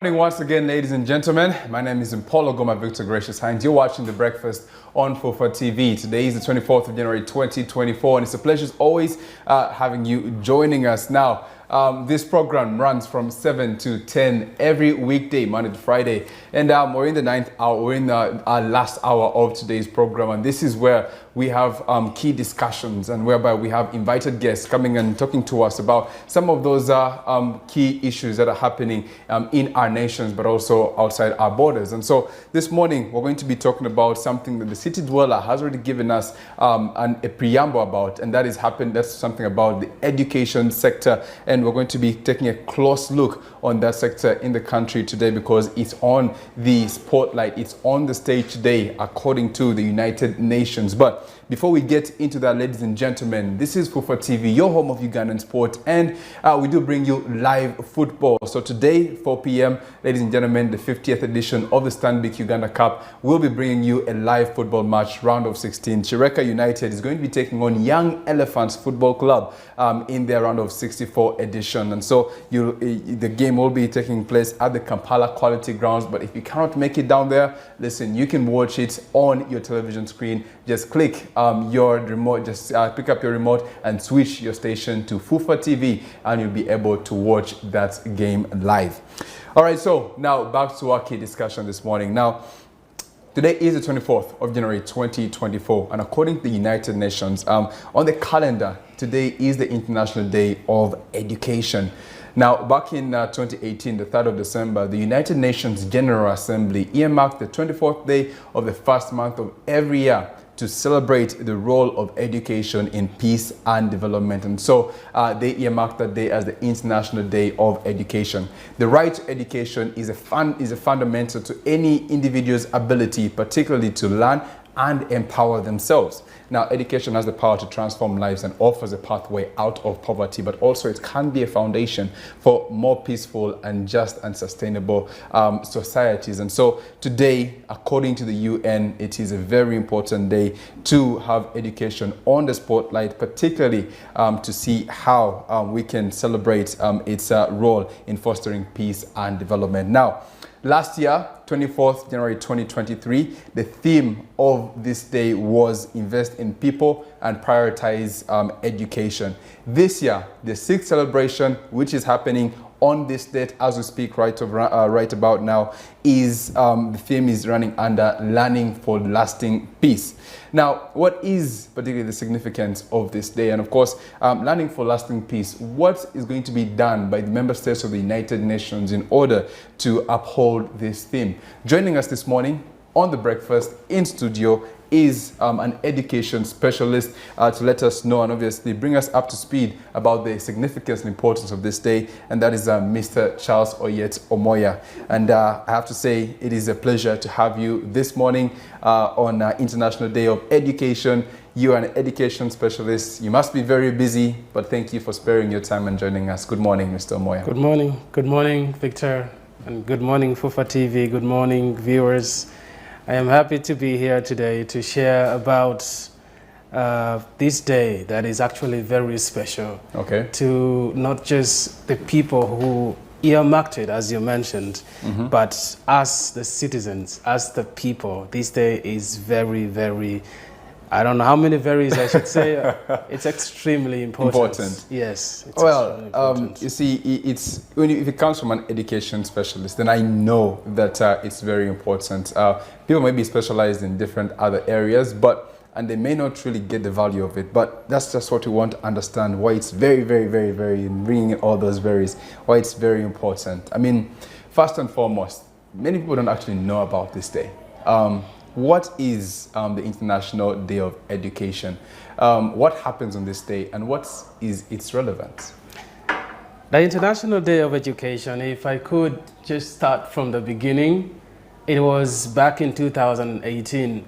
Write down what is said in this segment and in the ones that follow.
Good morning once again, ladies and gentlemen. My name is Paulo Goma Victor Gracious Hines. You're watching The Breakfast on FUFA TV. Today is the 24th of January 2024, and it's a pleasure as always having you joining us. Now, this program runs from 7 to 10 every weekday, Monday to Friday. And we're in the 9th hour, we're in our last hour of today's program. And this is where we have key discussions and whereby we have invited guests coming and talking to us about some of those key issues that are happening in our nations, but also outside our borders. And so this morning, we're going to be talking about something that the city dweller has already given us a preamble about, and that is that's something about the education sector. And we're going to be taking a close look on that sector in the country today because it's on the spotlight, it's on the stage today, according to the United Nations. But before we get into that, ladies and gentlemen, this is FUFA TV, your home of Ugandan sport, and we do bring you live football. So today, 4 p.m., ladies and gentlemen, the 50th edition of the Stanbic Uganda Cup will be bringing you a live football match, round of 16. Chireka United is going to be taking on Young Elephants Football Club in their round of 64 edition. And so the game will be taking place at the Kampala Quality Grounds. But if you cannot make it down there, listen, you can watch it on your television screen. Just click your remote, just pick up your remote and switch your station to FUFA TV, and you'll be able to watch that game live. All right, so now back to our key discussion this morning. Now, today is the 24th of January 2024, and according to the United Nations, on the calendar, today is the International Day of Education. Now, back in 2018, the 3rd of December, the United Nations General Assembly earmarked the 24th day of the first month of every year to celebrate the role of education in peace and development. And so they earmarked that day as the International Day of Education. The right to education is a fundamental to any individual's ability, particularly to learn and empower themselves. Now, education has the power to transform lives and offers a pathway out of poverty, but also it can be a foundation for more peaceful and just and sustainable societies. And so today, according to the UN, it is a very important day to have education on the spotlight, particularly to see how we can celebrate its role in fostering peace and development. Now, last year, 24th January 2023, the theme of this day was Invest in People and Prioritize Education. This year, the 6th celebration, which is happening on this date as we speak right about now, is the theme is running under Learning for Lasting Peace. Now, what is particularly the significance of this day? And of course, Learning for Lasting Peace, what is going to be done by the member states of the United Nations in order to uphold this theme? Joining us this morning on The Breakfast in studio is an education specialist to let us know and obviously bring us up to speed about the significance and importance of this day, and that is Mr. Charles Oyet Omoya. And I have to say it is a pleasure to have you this morning on International Day of Education. You are an education specialist. You must be very busy, but thank you for sparing your time and joining us. Good morning, Mr. Omoya. Good morning, Victor, and good morning, FUFA TV. Good morning, viewers. I am happy to be here today to share about this day that is actually very special to not just the people who earmarked it, as you mentioned, but us, the citizens, as the people. This day is very, very, I don't know how many varies I should say. It's extremely important. Yes. It's important. You see, if it comes from an education specialist, then I know that it's very important. People may be specialized in different other areas, and they may not really get the value of it. But that's just what we want to understand, why it's very, very, very, very, in bringing in all those varies, why it's very important. I mean, first and foremost, many people don't actually know about this day. What is the International Day of Education? What happens on this day, and what is its relevance? The International Day of Education, if I could just start from the beginning, it was back in 2018,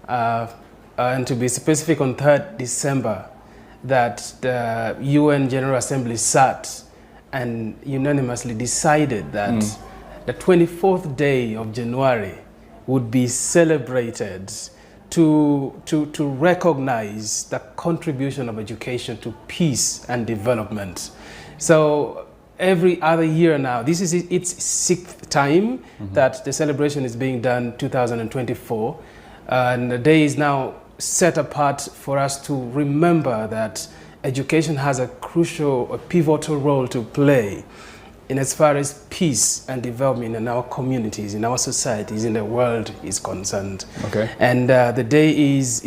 and to be specific, on 3rd December, that the UN General Assembly sat and unanimously decided that the 24th day of January would be celebrated to recognize the contribution of education to peace and development. So every other year now. This is its 6th time that the celebration is being done, 2024. And the day is now set apart for us to remember that education has a crucial, a pivotal role to play in as far as peace and development in our communities, in our societies, in the world is concerned. Okay. And the day is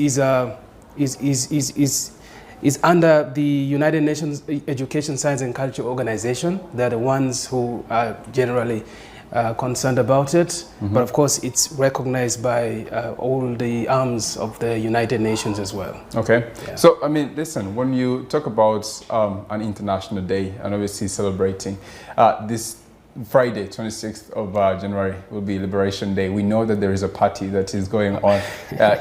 under the United Nations Education, Science and Culture Organization. They're the ones who are generally concerned about it. But of course, it's recognized by all the arms of the United Nations as well. Okay. Yeah. So, I mean, listen, when you talk about an international day and obviously celebrating this Friday, 26th of January will be Liberation Day. We know that there is a party that is going on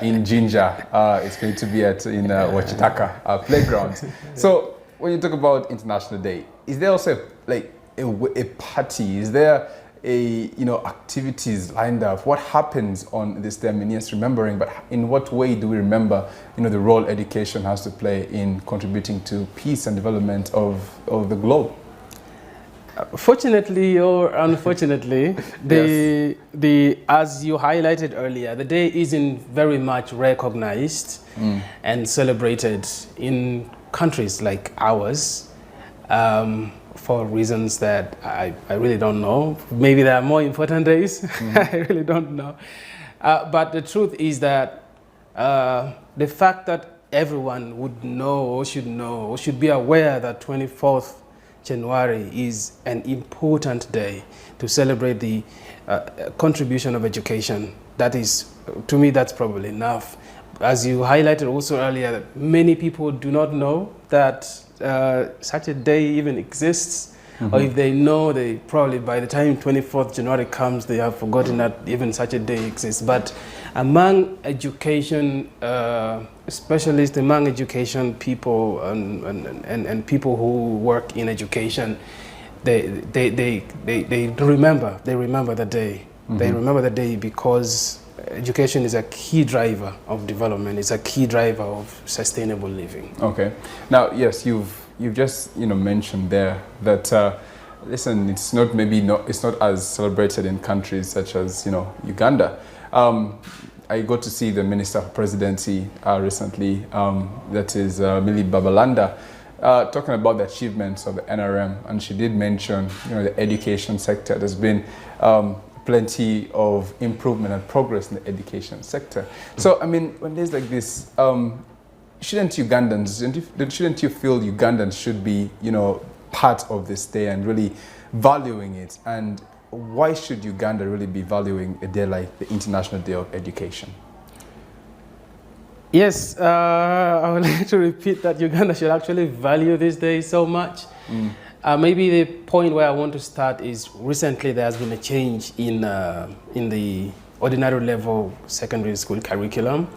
in Jinja. It's going to be in Wachitaka playground. So when you talk about International Day, is there also like a party? Is there activities lined up? What happens on this day? I mean, yes, remembering, but in what way do we remember, the role education has to play in contributing to peace and development of the globe? Fortunately or unfortunately, as you highlighted earlier, the day isn't very much recognized and celebrated in countries like ours for reasons that I really don't know. Maybe there are more important days. I really don't know. But the truth is that the fact that everyone would know or should be aware that 24th January is an important day to celebrate the contribution of education. That is, to me, that's probably enough. As you highlighted also earlier, many people do not know that such a day even exists. Or if they know, they probably by the time 24th January comes, they have forgotten that even such a day exists. But among education specialists, among education people and people who work in education, they remember the day. They remember the day because education is a key driver of development. It's a key driver of sustainable living. Okay. Now, yes, you've just mentioned there that listen, it's not as celebrated in countries such as Uganda. I got to see the Minister of Presidency recently, that is Millie Babalanda, talking about the achievements of the NRM, and she did mention the education sector. There's been plenty of improvement and progress in the education sector. So, I mean, when there's like this, shouldn't you feel Ugandans should be, part of this day and really valuing it? And why should Uganda really be valuing a day like the International Day of Education? Yes, I would like to repeat that Uganda should actually value this day so much. Maybe the point where I want to start is recently there has been a change in the ordinary level secondary school curriculum.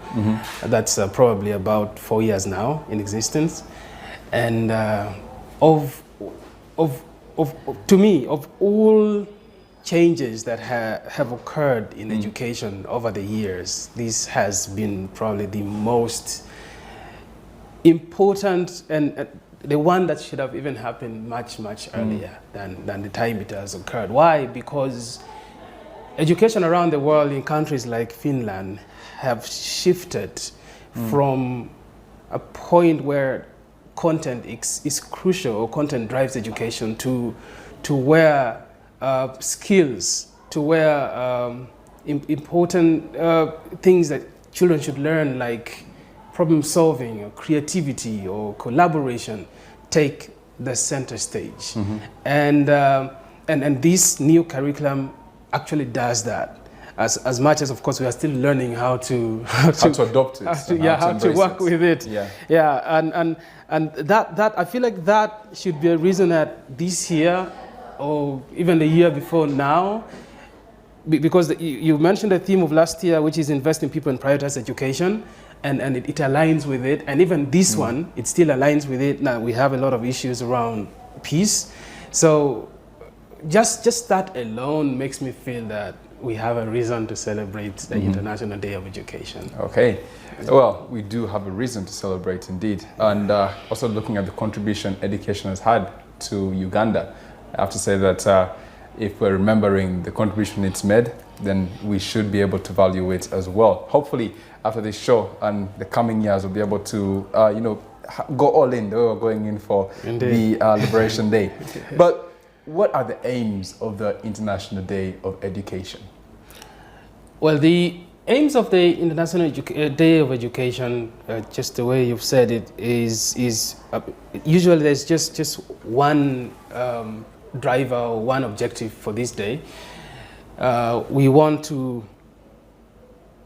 That's probably about 4 years now in existence. And to me, of all changes that have occurred in education over the years, this has been probably the most important and the one that should have even happened much earlier than the time it has occurred. Why? Because education around the world in countries like Finland have shifted from a point where content is crucial, or content drives education, to where skills, to where important things that children should learn, like problem solving or creativity or collaboration, take the center stage. And this new curriculum actually does that. As much as, of course, we are still learning how to adopt it, how to work with it. And that I feel like that should be a reason that this year, or even the year before now, because you mentioned the theme of last year, which is invest in people and prioritize education, and it aligns with it. And even this one, it still aligns with it. Now we have a lot of issues around peace, so just that alone makes me feel that we have a reason to celebrate the International Day of Education. Okay. Well, we do have a reason to celebrate indeed. And also looking at the contribution education has had to Uganda. I have to say that if we're remembering the contribution it's made, then we should be able to value it as well. Hopefully, after this show and the coming years, we'll be able to, go all in. We're going in for the Liberation Day. But what are the aims of the International Day of Education? Well, the aims of the International Day of Education, just the way you've said it, is usually there's just one driver or one objective for this day. We want to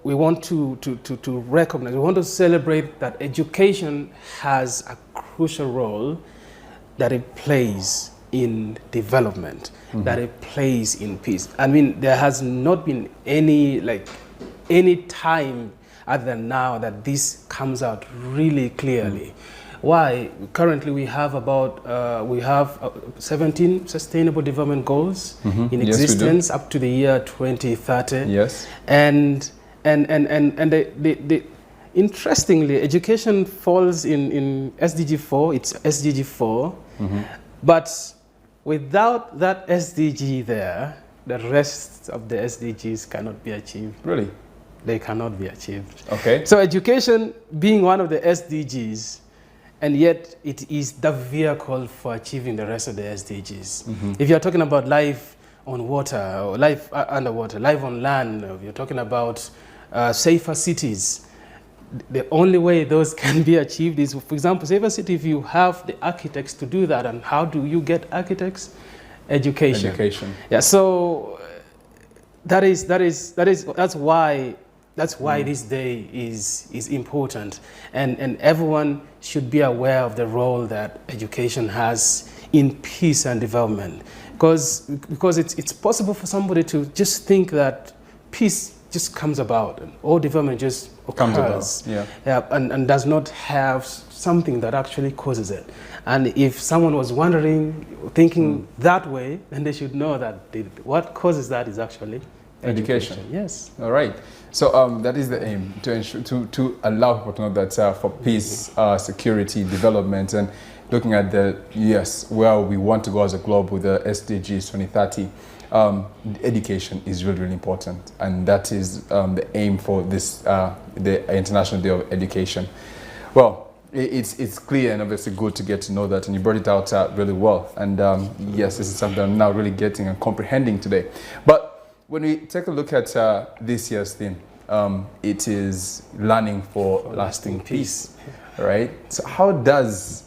recognize, we want to celebrate that education has a crucial role that it plays in development, that it plays in peace. I mean, there has not been any time other than now that this comes out really clearly. Why? Currently we have about 17 Sustainable Development Goals in existence up to the year 2030. Yes. And interestingly, education falls in SDG 4. It's SDG 4, but without that SDG there, the rest of the SDGs cannot be achieved. Really? They cannot be achieved. Okay. So education being one of the SDGs, and yet it is the vehicle for achieving the rest of the SDGs. If you're talking about life on water, or life underwater, life on land, or you're talking about safer cities, the only way those can be achieved is, for example, safer city, if you have the architects to do that, and how do you get architects? Education. Yeah, so that's why this day is important, and everyone should be aware of the role that education has in peace and development, because it's possible for somebody to just think that peace just comes about and all development just occurs, and does not have something that actually causes it. And if someone was wondering, thinking that way, then they should know that what causes that is actually education. Yes. All right. So that is the aim, to ensure, to allow people to know that for peace, security, development, and looking at where we want to go as a globe with the SDGs 2030, education is really, really important, and that is the aim for this the International Day of Education. Well, it's clear and obviously good to get to know that, and you brought it out really well. And yes, this is something I'm now really getting and comprehending today. But when we take a look at this year's theme, it is learning for lasting peace, right? So how does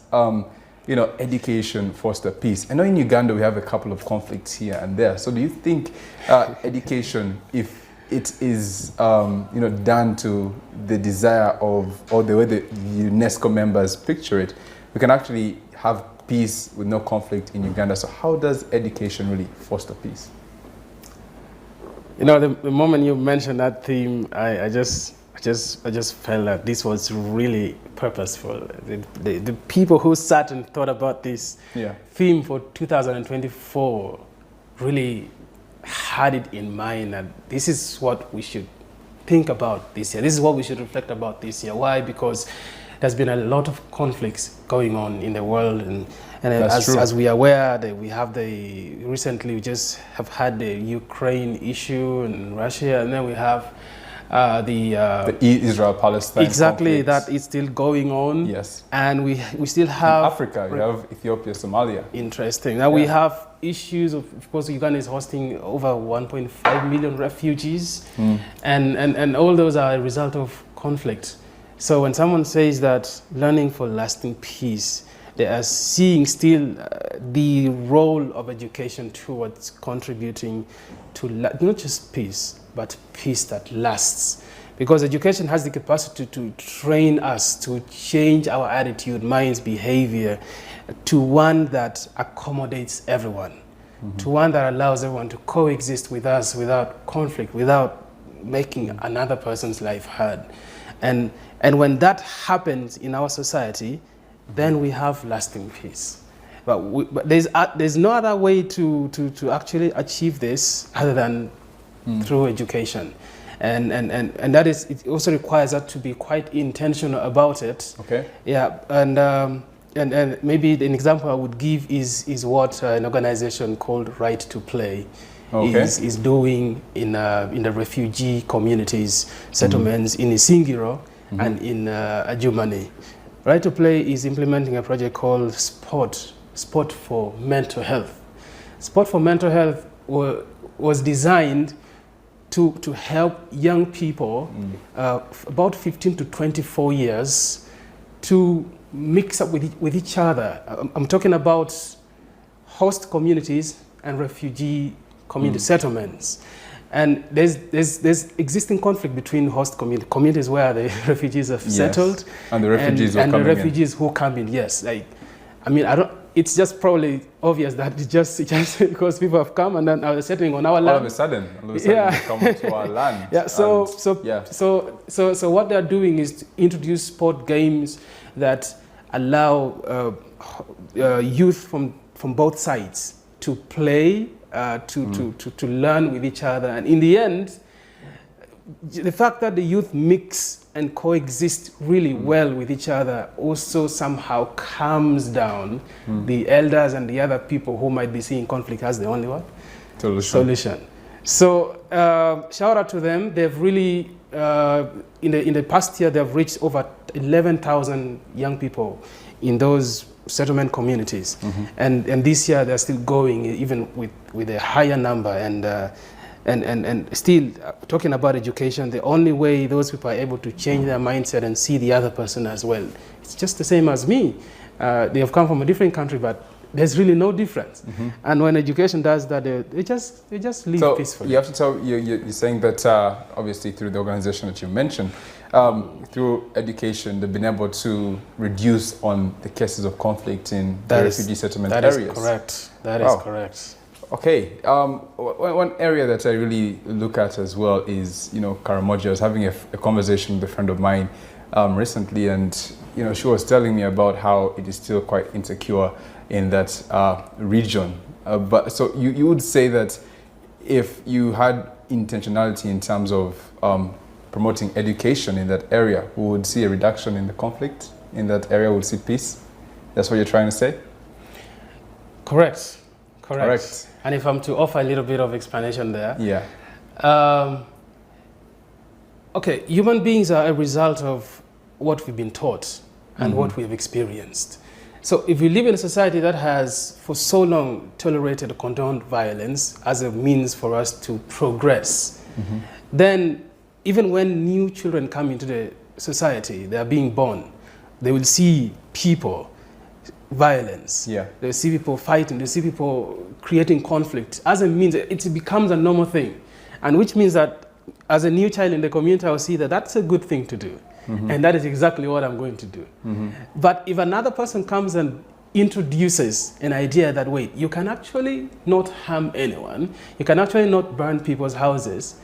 education foster peace? I know in Uganda we have a couple of conflicts here and there. So do you think education, if it is done to the desire of, or the way the UNESCO members picture it, we can actually have peace with no conflict in Uganda? So how does education really foster peace? The moment you mentioned that theme, I just felt that this was really purposeful. The people who sat and thought about this theme for 2024 really had it in mind that this is what we should think about this year. This is what we should reflect about this year. Why? Because there's been a lot of conflicts going on in the world, and as we are aware, that we have recently we just have had the Ukraine issue and Russia, and then we have the Israel-Palestine exactly conflicts. That is still going on. Yes, and we still have in Africa. We have Ethiopia, Somalia. Interesting. Now we have issues of course, Uganda is hosting over 1.5 million refugees, and all those are a result of conflict. So when someone says that learning for lasting peace, they are seeing still the role of education towards contributing to not just peace, but peace that lasts. Because education has the capacity to train us, to change our attitude, minds, behavior, to one that accommodates everyone, to one that allows everyone to coexist with us without conflict, without making another person's life hard. And when that happens in our society, then we have lasting peace. But there's no other way to actually achieve this other than through education. And that is, it also requires us to be quite intentional about it. Okay. Yeah, and and maybe an example I would give is what an organization called Right to Play is doing in the refugee communities, settlements in Isingiro and in Adjumani. Right to Play is implementing a project called Sport for Mental Health. Sport for Mental Health was designed to help young people about 15 to 24 years to mix up with each other. I'm talking about host communities and refugee community settlements. And there's existing conflict between host communities where the refugees have settled, and the refugees who come in. Yes, like, I mean, it's just probably obvious that it's just because people have come and then are settling on our land. All of a sudden they come to our land. Yeah. So what they're doing is to introduce sport games that allow youth from both sides to play, to learn with each other, and in the end, the fact that the youth mix and coexist really well with each other also somehow calms down the elders and the other people who might be seeing conflict as the only solution. So shout out to them. They've really, in the past year, they've reached over 11,000 young people in those settlement communities. And this year they're still going even with a higher number, and still talking about education, the only way those people are able to change their mindset and see the other person as well, it's just the same as me. They have come from a different country, but there's really no difference. And when education does that, they just live peacefully. You have to tell, you're saying that obviously through the organization that you mentioned, through education, they've been able to reduce on the cases of conflict in the refugee settlement areas. That is correct. That is correct. Okay, one area that I really look at as well is, Karamoja. I was having a conversation with a friend of mine recently, and she was telling me about how it is still quite insecure in that region. But so you would say that if you had intentionality in terms of promoting education in that area, we would see a reduction in the conflict in that area. We would see peace. That's what you're trying to say? Correct. And if I'm to offer a little bit of explanation there. Yeah. Okay, human beings are a result of what we've been taught and what we've experienced. So if we live in a society that has for so long tolerated or condoned violence as a means for us to progress, then even when new children come into the society, they are being born, they will see people, violence. Yeah. They see people fighting, they see people creating conflict as a means. It becomes a normal thing, and which means that as a new child in the community, I will see that that's a good thing to do, and that is exactly what I'm going to do. But if another person comes and introduces an idea that, wait, you can actually not harm anyone, you can actually not burn people's houses,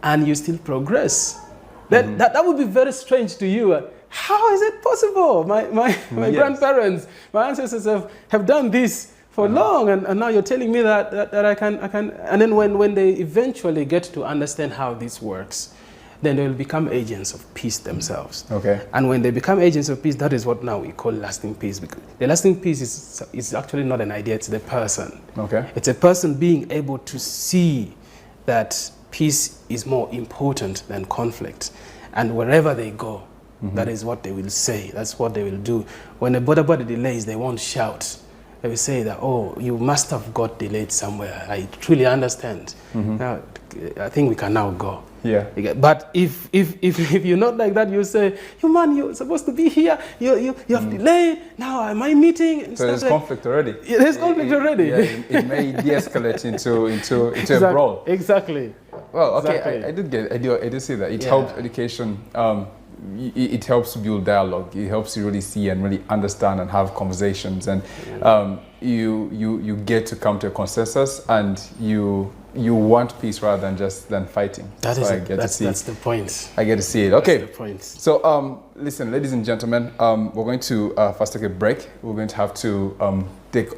and you still progress, that would be very strange to you. How is it possible? My grandparents, my ancestors have done this for long, and now you're telling me that I can. And then when they eventually get to understand how this works, then they will become agents of peace themselves. Okay. And when they become agents of peace, that is what now we call lasting peace. Because the lasting peace is actually not an idea, it's the person. Okay. It's a person being able to see that peace is more important than conflict. And wherever they go, that is what they will say. That's what they will do. When a border delays, they won't shout. They will say that, oh, you must have got delayed somewhere. I truly understand. Now, I think we can now go. Yeah. But if you're not like that, you say, you man, you're supposed to be here. You have delayed. Now am I meeting? And so there's conflict already. Yeah, there's conflict already. Yeah, it may de-escalate into a brawl. Exactly. Well, okay, exactly. I did see that. It helps education. It helps build dialogue. It helps you really see and really understand and have conversations. And you get to come to a consensus, and you want peace rather than fighting. That's the point. I get to see it. Okay. That's the point. So listen, ladies and gentlemen, we're going to first take a break. We're going to have to take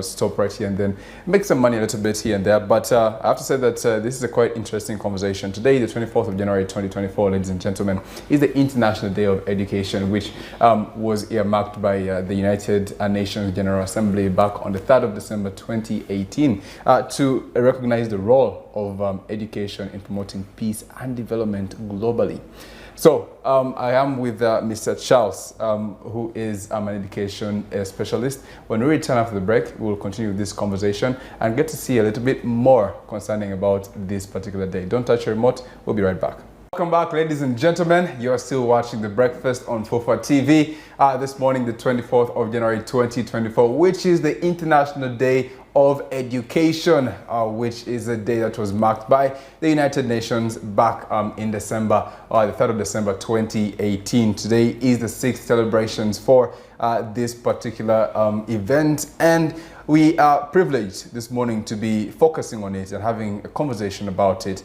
stop right here and then make some money a little bit here and there. But I have to say that this is a quite interesting conversation. Today, the 24th of January 2024, ladies and gentlemen, is the International Day of Education, which was earmarked by the United Nations General Assembly back on the 3rd of December 2018 to recognize the role of education in promoting peace and development globally. So I am with Mr. Charles, who is an education specialist. When we return after the break, we'll continue this conversation and get to see a little bit more concerning about this particular day. Don't touch your remote. We'll be right back. Welcome back, ladies and gentlemen. You're still watching The Breakfast on FUFA TV. This morning, the 24th of January 2024, which is the International Day of Education, which is a day that was marked by the United Nations back in December, the 3rd of December 2018. Today is the 6th celebrations for this particular event, and we are privileged this morning to be focusing on it and having a conversation about it.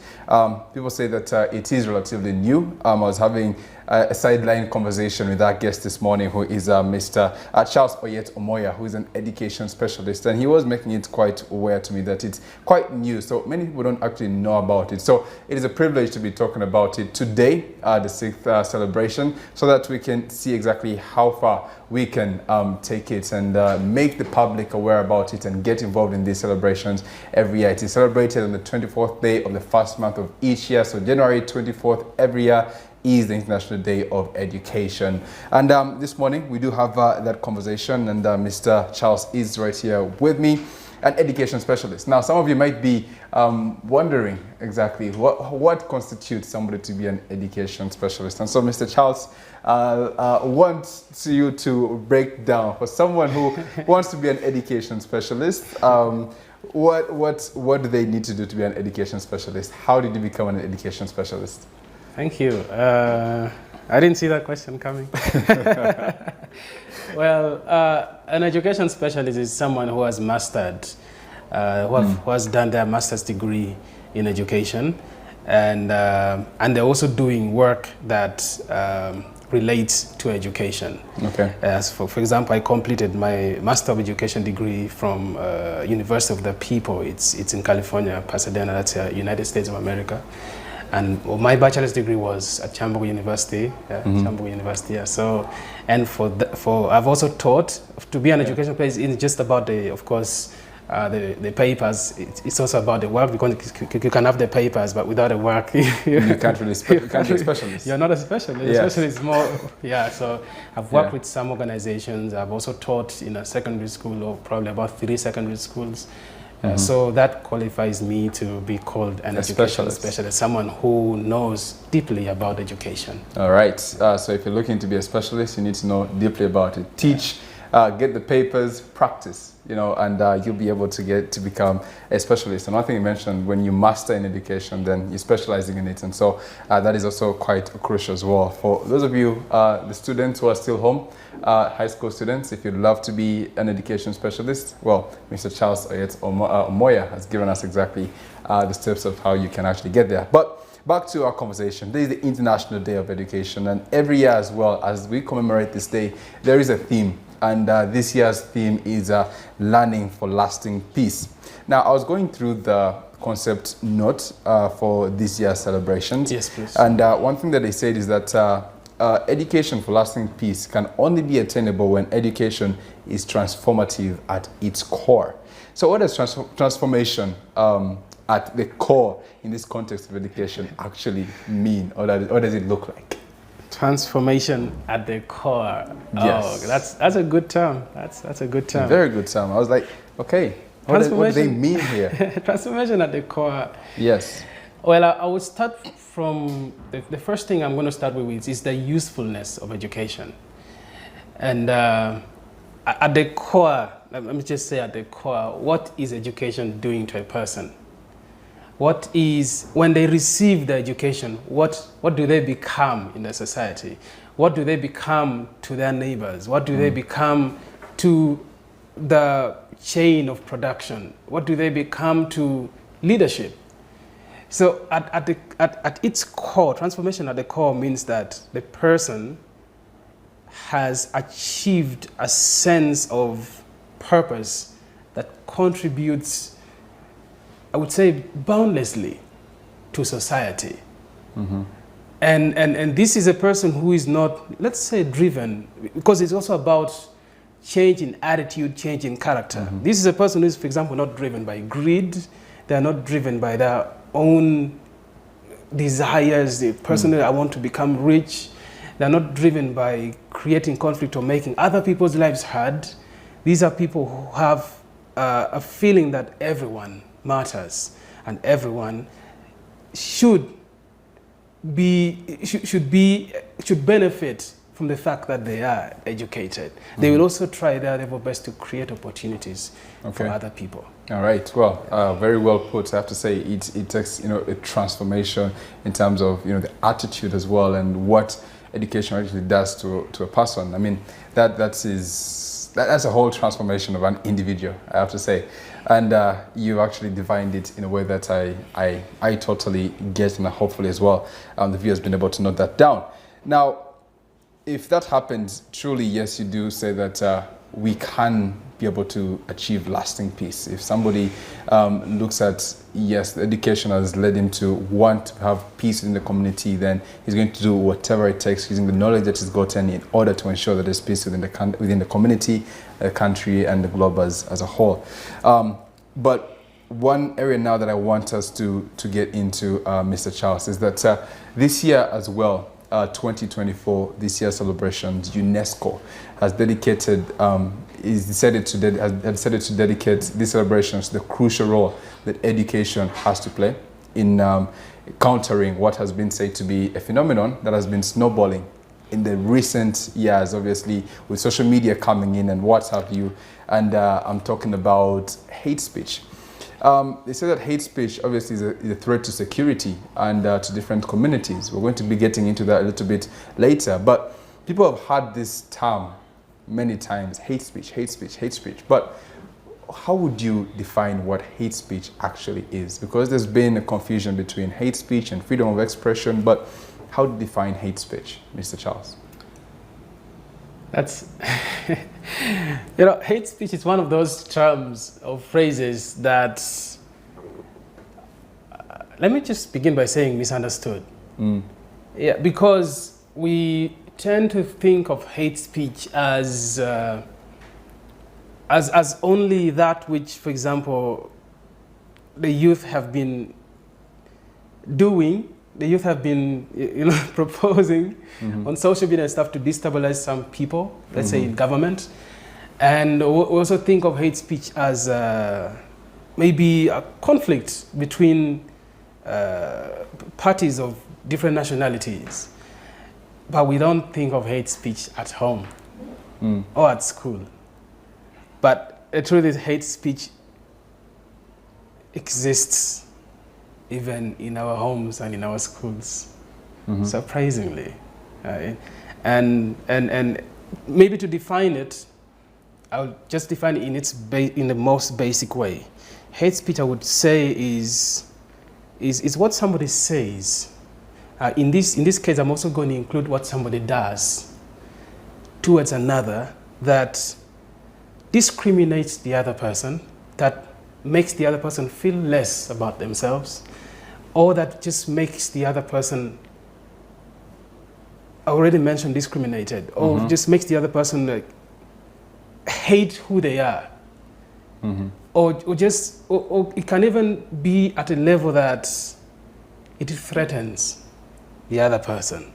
People say that it is relatively new. I was having a sideline conversation with our guest this morning, who is Mr. Charles Oyet Omoya, who is an education specialist, and he was making it quite aware to me that it's quite new, so many people don't actually know about it. So it is a privilege to be talking about it today, the 6th celebration, so that we can see exactly how far we can take it and make the public aware about it and get involved in these celebrations every year. It is celebrated on the 24th day of the first month of each year, so January 24th every year is the International Day of Education. And this morning we do have that conversation, and Mr. Charles is right here with me, an education specialist. Now, some of you might be wondering exactly what constitutes somebody to be an education specialist. And so Mr. Charles wants you to break down, for someone who wants to be an education specialist, what do they need to do to be an education specialist? How did you become an education specialist? Thank you. I didn't see that question coming. Well, an education specialist is someone who has mastered, who has done their master's degree in education, and they're also doing work that relates to education. Okay. As for example, I completed my Master of Education degree from University of the People. It's in California, Pasadena. That's United States of America. And my bachelor's degree was at Chambogo University, Chambogo University. Yeah. So, and I've also taught. To be an education place isn't just about the papers. It's also about the work, because you can have the papers, but without the work, you can't really be a specialist. You're not a specialist. Yes. Specialist is more, So I've worked with some organizations. I've also taught in a secondary school, or probably about 3 secondary schools. So that qualifies me to be called an education specialist, someone who knows deeply about education. All right. So if you're looking to be a specialist, you need to know deeply about it. Teach, get the papers, practice, and you'll be able to become a specialist. And one thing you mentioned, when you master in education, then you're specializing in it. And so that is also quite crucial as well. For those of you, the students who are still home, high school students, if you'd love to be an education specialist, well, Mr. Charles Oyet Omoya has given us exactly the steps of how you can actually get there. But back to our conversation. This is the International Day of Education, and every year as well, as we commemorate this day, there is a theme. And this year's theme is learning for lasting peace. Now, I was going through the concept note for this year's celebrations. Yes, please. And one thing that they said is that education for lasting peace can only be attainable when education is transformative at its core. So what does transformation at the core in this context of education actually mean, or what does it look like? Transformation at the core. Yes. Oh, that's a good term. That's a good term. Very good term. I was like, okay, what do they mean here? Transformation at the core. Yes. Well, I would start from the first thing I'm going to start with is the usefulness of education. And at the core, let me just say at the core, what is education doing to a person? What is, when they receive the education, what do they become in the society? What do they become to their neighbors? What do they become to the chain of production? What do they become to leadership? So at its core, transformation at the core means that the person has achieved a sense of purpose that contributes, I would say, boundlessly to society. Mm-hmm. And this is a person who is not, let's say, driven, because it's also about change in attitude, change in character. Mm-hmm. This is a person who is, for example, not driven by greed. They are not driven by their own desires. The person that I want to become rich. They're not driven by creating conflict or making other people's lives hard. These are people who have a feeling that everyone matters and everyone should benefit from the fact that they are educated. Mm-hmm. They will also try their level best to create opportunities for other people. All right. Well, very well put. I have to say it takes a transformation in terms of the attitude as well, and what education actually does to a person. I mean, that's a whole transformation of an individual, I have to say. And you've actually defined it in a way that I totally get, and hopefully as well the viewer has been able to note that down. Now, if that happens, truly, yes, you do say that we can be able to achieve lasting peace. If somebody looks at, yes, the education has led him to want to have peace in the community, then he's going to do whatever it takes using the knowledge that he's gotten in order to ensure that there's peace within the community, the country, and the globe as a whole. But one area now that I want us to get into, Mr. Charles, is that this year as well, 2024, this year's celebrations, UNESCO has dedicated, has decided to dedicate these celebrations to the crucial role that education has to play in countering what has been said to be a phenomenon that has been snowballing in the recent years, obviously, with social media coming in and what have you. And I'm talking about hate speech. They say that hate speech obviously is a threat to security and to different communities. We're going to be getting into that a little bit later. But people have heard this term many times, hate speech, hate speech, hate speech. But how would you define what hate speech actually is? Because there's been a confusion between hate speech and freedom of expression. But how do you define hate speech, Mr. Charles? That's, hate speech is one of those terms or phrases that, let me just begin by saying misunderstood. Yeah, because we tend to think of hate speech as only that which, for example, the youth have been doing. The youth have been, proposing on social media and stuff to destabilize some people, let's say in government. And we also think of hate speech as maybe a conflict between parties of different nationalities. But we don't think of hate speech at home or at school. But the truth is, hate speech exists even in our homes and in our schools, surprisingly. And maybe to define it, I'll just define it in the most basic way. Hate speech, I would say, is what somebody says. In this case, I'm also going to include what somebody does towards another that discriminates the other person, that makes the other person feel less about themselves, or that just makes the other person, I already mentioned discriminated, or just makes the other person hate who they are. Or it can even be at a level that it threatens the other person.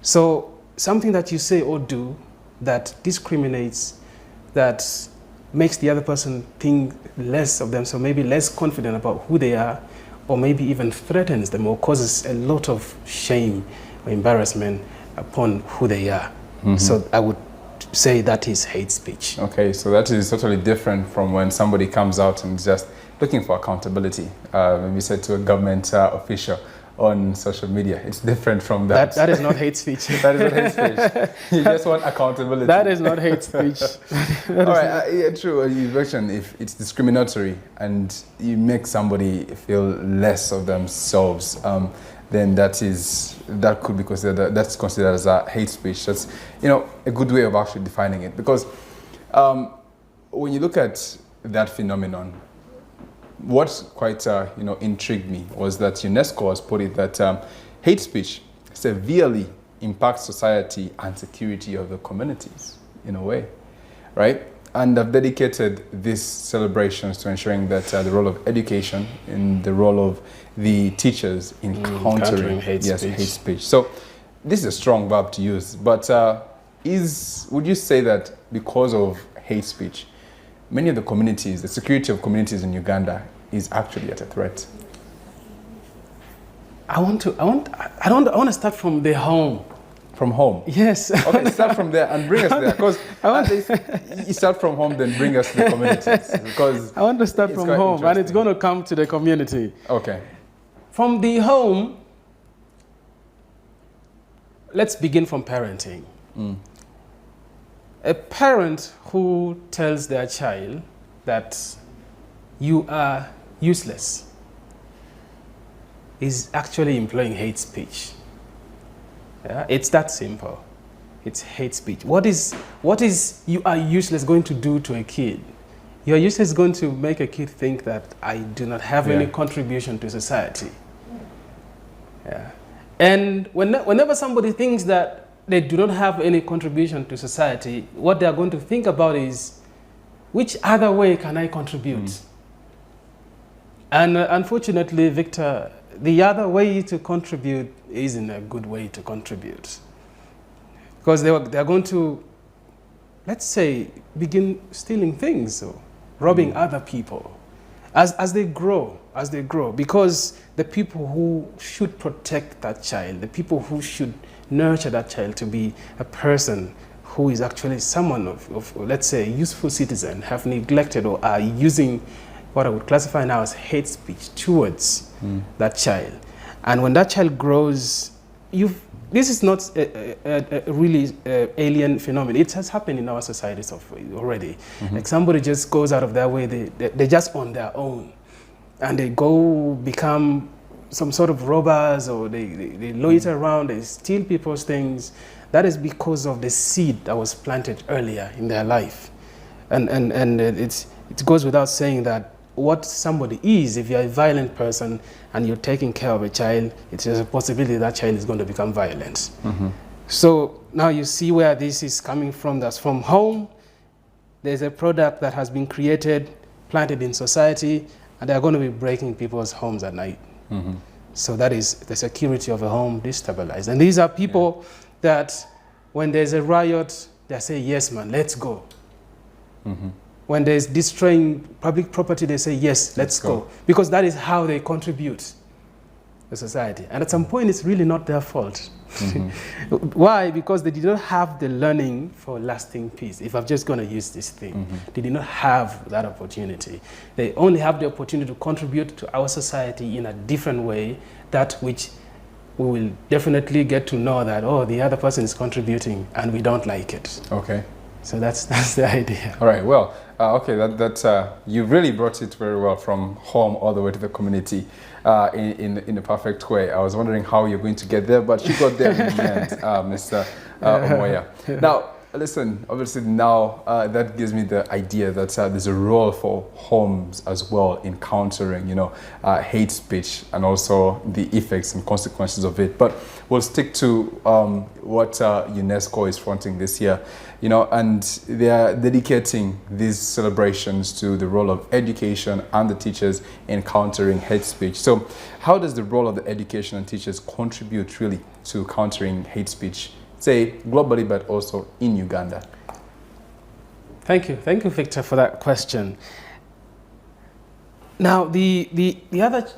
So something that you say or do that discriminates, that makes the other person think less of them, so maybe less confident about who they are, or maybe even threatens them or causes a lot of shame or embarrassment upon who they are. So I would say that is hate speech. Okay, so that is totally different from when somebody comes out and is just looking for accountability, maybe said to a government official on social media. It's different from that. That is not hate speech. That is not hate speech. You just want accountability. That is not hate speech. All right, yeah, true. You mentioned if it's discriminatory and you make somebody feel less of themselves, then that could be considered, that's considered as a hate speech. That's, you know, a good way of actually defining it. Because when you look at that phenomenon, what quite you know, intrigued me was that UNESCO has put it that hate speech severely impacts society and security of the communities in a way, right? And I've dedicated these celebrations to ensuring that the role of education and the role of the teachers in countering hate speech. So this is a strong verb to use, but would you say that because of hate speech, many of the communities, the security of communities in Uganda is actually at a threat? I want to start from the home. From home? Yes. Okay, start from there and bring us there. Because you start from home, then bring us to the communities. Because I want to start from home, and it's going to come to the community. Okay. From the home, let's begin from parenting. A parent who tells their child that you are useless is actually employing hate speech. Yeah? It's that simple. It's hate speech. What is you are useless going to do to a kid? You are useless going to make a kid think that I do not have any contribution to society. Yeah. And whenever somebody thinks that they do not have any contribution to society, what they are going to think about is, which other way can I contribute? And unfortunately, Victor, the other way to contribute isn't a good way to contribute. Because they're going to, let's say, begin stealing things or robbing other people as they grow, because the people who should protect that child, the people who should nurture that child to be a person who is actually someone of let's say, a useful citizen, have neglected or are using what I would classify now as hate speech towards that child. And when that child grows, this is not a really alien phenomenon. It has happened in our societies already. Like somebody just goes out of their way, they're just on their own. And they go become some sort of robbers, or they loiter around, they steal people's things. That is because of the seed that was planted earlier in their life. And it goes without saying that what somebody is, if you're a violent person and you're taking care of a child, it's a possibility that child is going to become violent. So now you see where this is coming from. That's from home. There's a product that has been created, planted in society, and they're going to be breaking people's homes at night. So that is the security of a home destabilized. And these are people that when there's a riot, they say, yes, man, let's go. When there's destroying public property, they say, yes, let's go. Because that is how they contribute to society. And at some point, it's really not their fault. Why? Because they did not have the learning for lasting peace. If I'm just going to use this thing, they did not have that opportunity. They only have the opportunity to contribute to our society in a different way, that which we will definitely get to know that, oh, the other person is contributing and we don't like it. Okay. So that's the idea. All right. Well, okay. You really brought it very well from home all the way to the community in the perfect way. I was wondering how you're going to get there, but you got there in the end, Mr. Omoya. Now, listen. Obviously, now that gives me the idea that there's a role for homes as well in countering, hate speech and also the effects and consequences of it. But we'll stick to what UNESCO is fronting this year. And they are dedicating these celebrations to the role of education and the teachers in countering hate speech. So how does the role of the education and teachers contribute really to countering hate speech, say globally, but also in Uganda? Thank you, Victor, for that question. Now, the other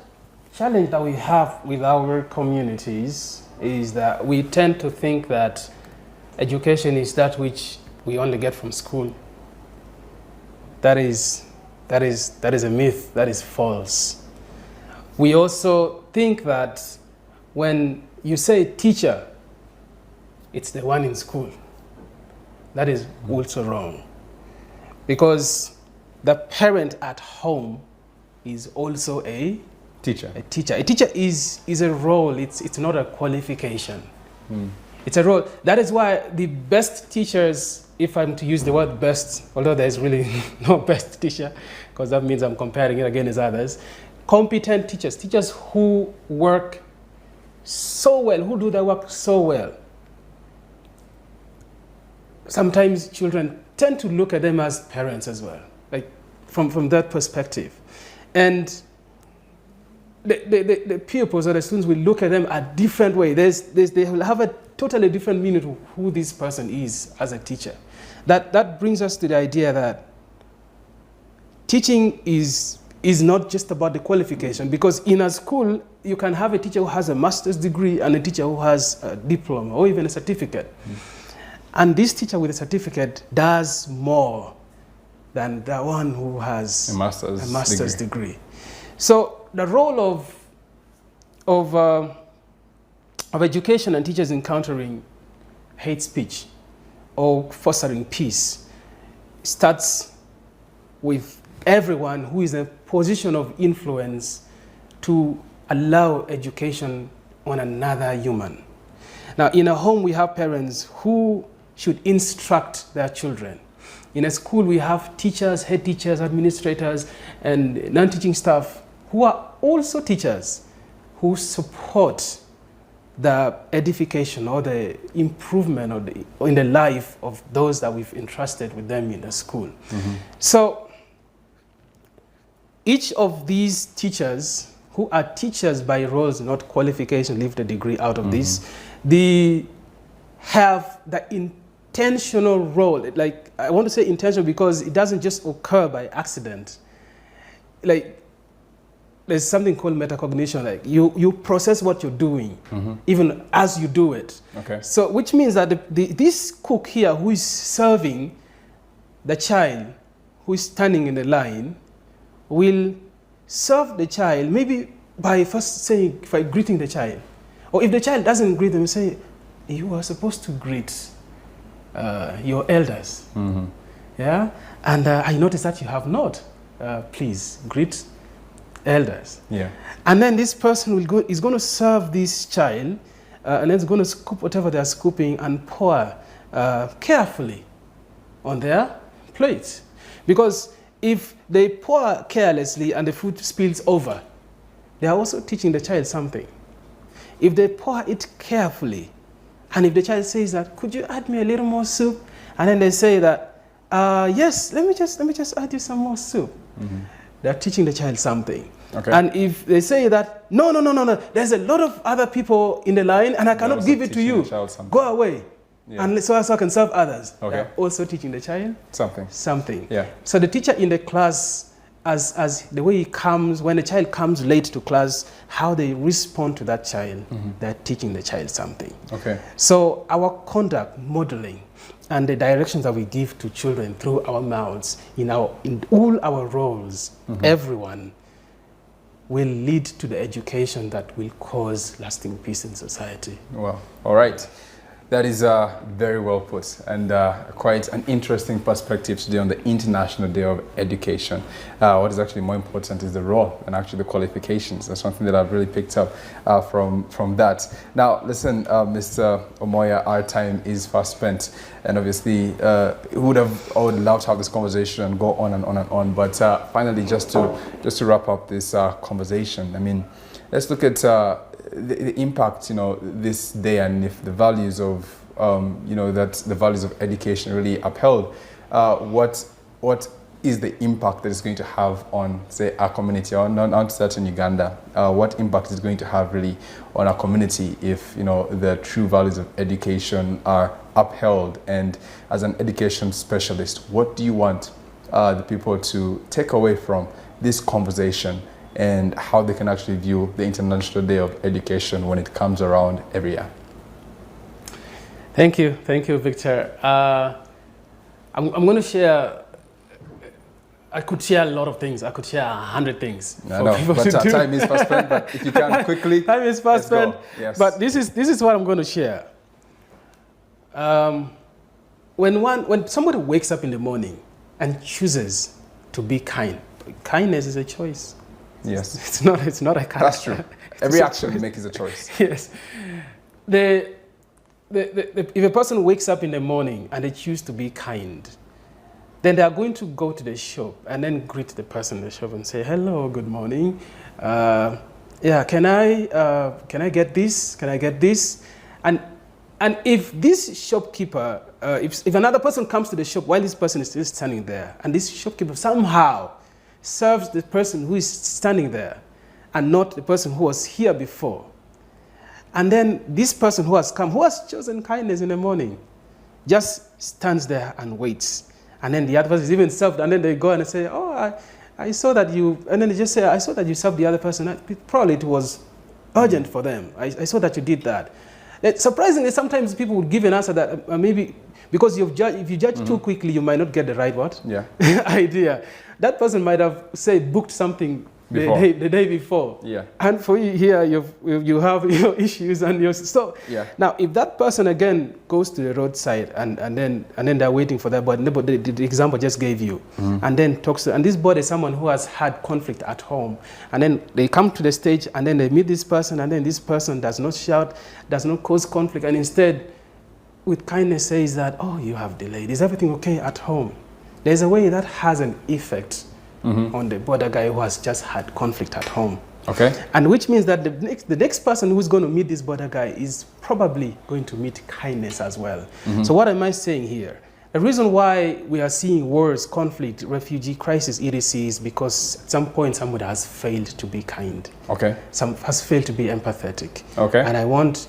challenge that we have with our communities is that we tend to think that education is that which we only get from school. That is a myth. That is false. We also think that when you say teacher, it's the one in school. That is also wrong. Because the parent at home is also a teacher. A teacher. A teacher is a role, it's not a qualification. It's a role. That is why the best teachers, if I'm to use the word best, although there's really no best teacher, because that means I'm comparing it again as others, competent teachers, teachers who work so well, who do their work so well. Sometimes children tend to look at them as parents as well, like from that perspective. And the pupils or the students will look at them a different way. They will have a totally different meaning to who this person is as a teacher. That brings us to the idea that teaching is not just about the qualification, because in a school, you can have a teacher who has a master's degree and a teacher who has a diploma or even a certificate. And this teacher with a certificate does more than the one who has a master's degree. So the role of education and teachers encountering hate speech or fostering peace starts with everyone who is in a position of influence to allow education on another human. Now, in a home, we have parents who should instruct their children. In a school, we have teachers, head teachers, administrators, and non-teaching staff who are also teachers who support the edification or the improvement or in the life of those that we've entrusted with them in the school. So each of these teachers, who are teachers by roles, not qualification, leave the degree out of this, they have the intentional role. Like, I want to say intentional because it doesn't just occur by accident. Like, there's something called metacognition. Like, you process what you're doing, even as you do it. Okay. So, which means that this cook here who is serving the child who is standing in the line will serve the child maybe by first greeting the child. Or if the child doesn't greet them, you say, you are supposed to greet your elders. Yeah? And I noticed that you have not. Please greet elders. Yeah. And then this person is going to serve this child and then is going to scoop whatever they're scooping and pour carefully on their plate. Because if they pour carelessly and the food spills over, they are also teaching the child something. If they pour it carefully, and if the child says that, could you add me a little more soup? And then they say that, yes, let me just add you some more soup. They're teaching the child something. Okay. And if they say that, no, there's a lot of other people in the line and I cannot give it to you, go away. Yeah. And so I can serve others. Okay. They're also teaching the child something. Yeah. So the teacher in the class, as the way he comes, when the child comes late to class, how they respond to that child, they're teaching the child something. Okay. So our conduct, modeling, and the directions that we give to children through our mouths, in all our roles, everyone will lead to the education that will cause lasting peace in society. Well, all right. That is very well put, and quite an interesting perspective today on the International Day of Education. What is actually more important is the role and actually the qualifications. That's something that I've really picked up from that. Now, listen, Mr. Omoya, our time is fast spent, and obviously I would love to have this conversation and go on and on and on. But finally, just to wrap up this conversation, I mean, let's look at the impact, this day, and if the values of, that the values of education really upheld, what is the impact that it's going to have on, say, our community, or not certain Uganda? What impact is going to have really on our community if, the true values of education are upheld? And as an education specialist, what do you want the people to take away from this conversation, and how they can actually view the International Day of Education when it comes around every year? Thank you, Victor. I'm going to share I could share a lot of things. I could share 100 things. I know, but time is fast spent. But if you can quickly, time is fast spent. Yes. But this is what I'm going to share. When somebody wakes up in the morning and chooses to be kind, kindness is a choice. Yes, it's not a character. That's true. Every action you make is a choice. Yes. If a person wakes up in the morning and they choose to be kind, then they are going to go to the shop and then greet the person in the shop and say, hello, good morning. Yeah, can I get this? Can I get this? And if this shopkeeper, if another person comes to the shop while this person is still standing there, and this shopkeeper somehow serves the person who is standing there and not the person who was here before, and then this person who has come, who has chosen kindness in the morning, just stands there and waits. And then the other person is even served, and then they go and say, oh, I saw that you, and then they just say, I saw that you served the other person. Probably it was urgent for them. I saw that you did that. Surprisingly, sometimes people would give an answer that maybe, because if you judge too quickly, you might not get the right idea. That person might have, say, booked something the day before. Yeah. And for you here, you have your issues and your so. Yeah. Now, if that person again goes to the roadside and then they're waiting for that, but the example just gave you, and then talks to, and this boy is someone who has had conflict at home, and then they come to the stage and then they meet this person, and then this person does not shout, does not cause conflict, and instead, with kindness, says that, oh, you have delayed. Is everything okay at home? There's a way that has an effect on the border guy who has just had conflict at home. Okay. And which means that the next person who's going to meet this border guy is probably going to meet kindness as well. So what am I saying here? The reason why we are seeing wars, conflict, refugee crisis, etc. is because at some point somebody has failed to be kind. Okay. Some has failed to be empathetic. Okay. And I want,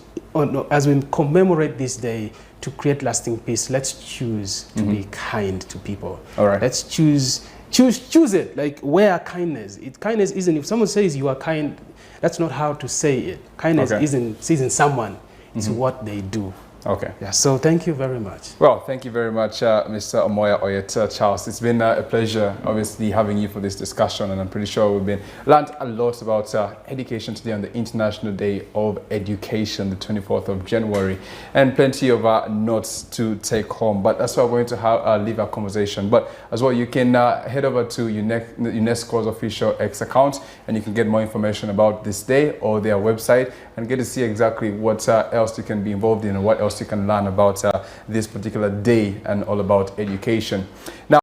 as we commemorate this day, to create lasting peace, let's choose to be kind to people. All right. Let's choose it. Like, where kindness? Kindness isn't, if someone says you are kind, that's not how to say it. Kindness isn't someone, it's what they do. Okay. Yeah, so thank you very much. Well, thank you very much, Mr. Omoya Oyet Charles. It's been a pleasure, obviously, having you for this discussion, and I'm pretty sure we've learned a lot about education today on the International Day of Education, the 24th of January, and plenty of notes to take home. But that's why we're going to leave our conversation. But as well, you can head over to UNESCO's official X account, and you can get more information about this day or their website, and get to see exactly what else you can be involved in and what else you can learn about this particular day and all about education. Now,